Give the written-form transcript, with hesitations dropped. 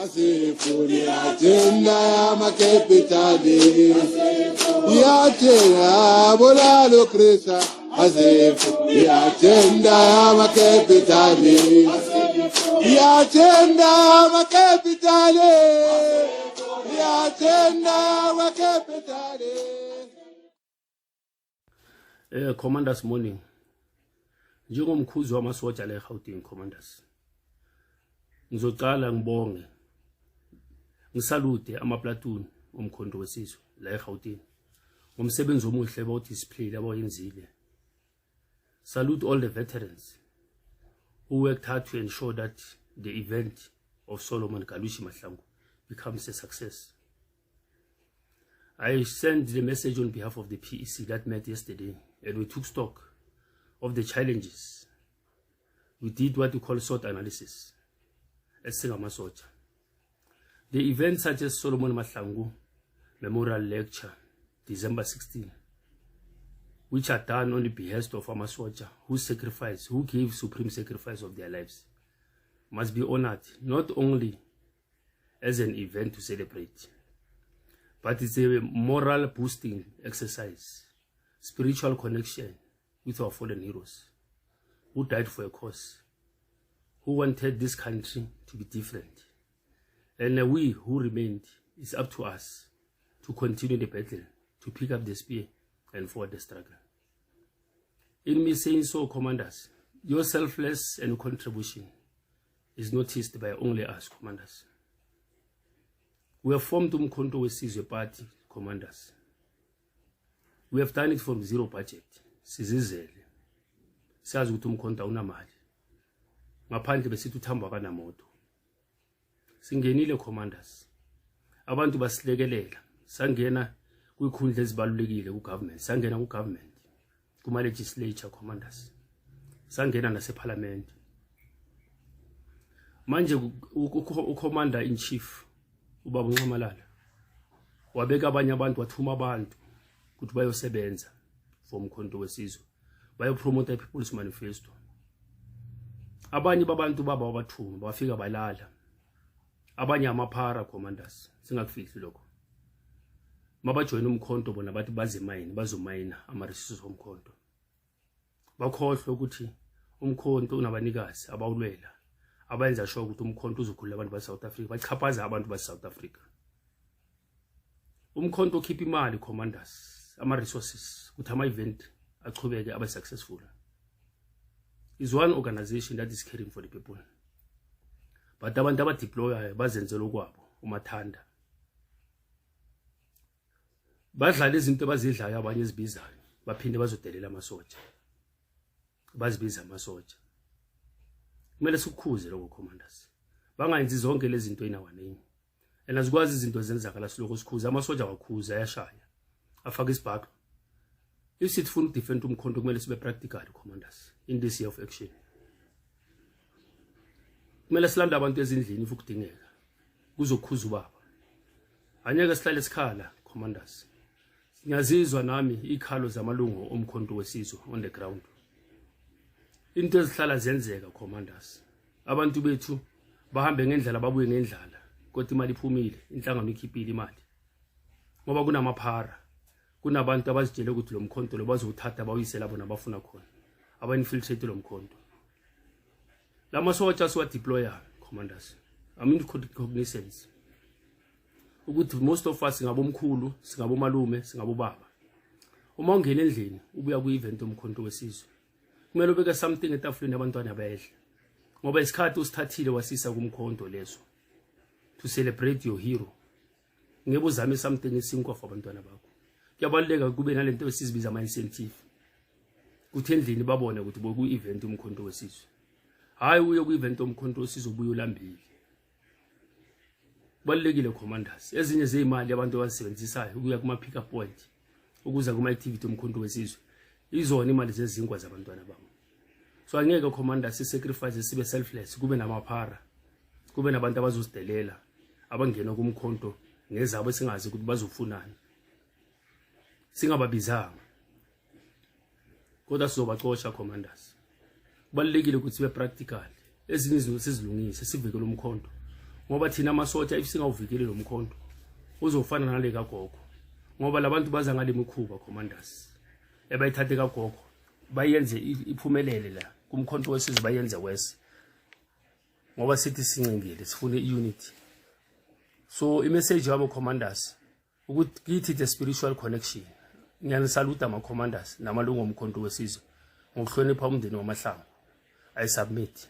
asifuni agenda yamakapitali yathena bolalo Krista asifuni agenda yamakapitali yathena yamakapitali yathena yamakapitali. Commanders morning. Njengomkhuzi wamasoja la eGauteng commanders. Ngizocala ngibonge. Ngisalute amaplatoon omkhonto wesizwe la eGauteng. Ngomsebenzi omuhle ba display abayenzile. Salute all the veterans who worked hard to ensure that the event of Solomon Kalushi Mahlangu becomes a success. I sent the message on behalf of the PEC that met yesterday, and we took stock of the challenges. We did what we call SWOT analysis as Singamasoja. The events such as Solomon Mahlangu Memorial Lecture, December 16, which are done on the behest of Amasoja who gave supreme sacrifice of their lives, must be honored not only as an event to celebrate, but it's a moral boosting exercise, spiritual connection with our fallen heroes who died for a cause, who wanted this country to be different. And we who remained, it's up to us to continue the battle, to pick up the spear and forward the struggle. In me saying so, commanders, your selfless and contribution is noticed by only us, commanders. We have formed Umkhonto Wesizwe Party, commanders. We have done it from zero budget. Sizizele. Siyazi ukuthi umkhonto awunamali. Ngaphandle besithi uthamba kanamoto. Singenile commanders. Abantu basilekelela. Sangena kwikhundla ezibalulekile kugovernment. Sangena kugovernment. Kuma legislature commanders. Sangena nase parliament. Manje ucommander in chief ubaba uNcamalala wabeka abanye abantu wathuma abantu ukuthi bayosebenza for umkhonto wesizwe, bayopromote People's Manifesto. Abanye babantu baba wabathuma bafika balala, abanye amaphara commanders, singakufihli lokho. Mabajoyina umkhonto bona bathi bazomayina ama-resources omkhonto, bakhohlwe ukuthi umkhonto unabanikazi abawulwela abenza sure ukuthi umkhonto uzokhulula abantu baseSouth Africa, bachaphaza abantu baseSouth Africa. Umkhonto ukhipha imali commanders, ama-resources ukuthi ama-event achubeke abe successful. Is one organization that is caring for the people. But abantu abadeployayo bazenzela okwabo umathanda. Badlala izinto abazidlayo abanye ezibizayo, baphinde bazodelela amasoja. Bazibiza amasoja. Kumele sikukhuze lokho commanders. Bangayenzi zonke lezi zinto inawaneni. And azikwazi izinto zenzakala siloko sikhuza, amasoja wakhuza ayashaya. Afaka isibhakho. If sifuna ukudefend umkhonto kumele sibe practical commanders in this year of action. Kumele silanda abantu ezindlini if ukudingeka. Kuzokhuza ubaba. Anyeke sihlale sikhala commanders. Ngiyazizwa nami ikhalo zamalungu omkhonto wesizwe on the ground. Into ezihlala zenzeka commanders. Abantu bethu bahambe ngendlela babuye ngendlela, kodwa imali iphumile, inhlangano ikhiphile imali. Ngoba kunamaphara, kunabantu abazitshela ukuthi lo mkhonto lo bazowuthatha bawuyise lapho nabafuna khona. Aba-infiltrate lo mkhonto. Lamasoja siwa deployer commanders. I mean cognizance. Ukuthi most of us singabomkhulu, singabomalume, singabobaba. Uma ungena endlini ubuya ku-event omkhonto wesizwe, kumele ubeke something etafuleni abantwana bayedla. Ngoba isikhathi usithathile wasisa kumkhonto leso to celebrate your hero. Ngeke uzame something esinkwa for abantwana bakho. Kuyabaleka kube nalento esizibiza ama-incentive. Kuthi endlini babone ukuthi boku-event omkhonto wesizwe. Hayi uye ku-event omkhonto wesizwe ubuye ulambile. Kubalekile commanders. Ezinye zeyimali abantu abazisebenzisayo ukuya kuma-pick up point, ukuza kuma-activity omkhonto wesizwe. Izona imali zezinkwa zabantwana babo. So angeke commanders sacrifice sibe selfless, kube namaphara, kube nabantu abazozidelela, abangena kumkhonto ngezabo singazi ukuthi bazofunani. Singababizanga. Kodwa sizobacosha commanders. Kubalekile ukuthi sibe practical. Ezinye izinto sizilungise sivikele umkhonto. ngoba thina amasotsha if singawuvikeli lo mkhonto uzofana nale kagogo, ngoba labantu baza ngale mikhuba commanders ebayithathe kagogo bayenze iphumelele la kumkhonto wesizwe, bayenze wese ngoba sithi sincingile sifune iunity. So imessage yabo commanders ukuthi kithi the spiritual connection. Ngiyanisaluta ama commanders namalungu omkhonto wesizwe ngokuhlonipha umndeni wamahlanga. I submit.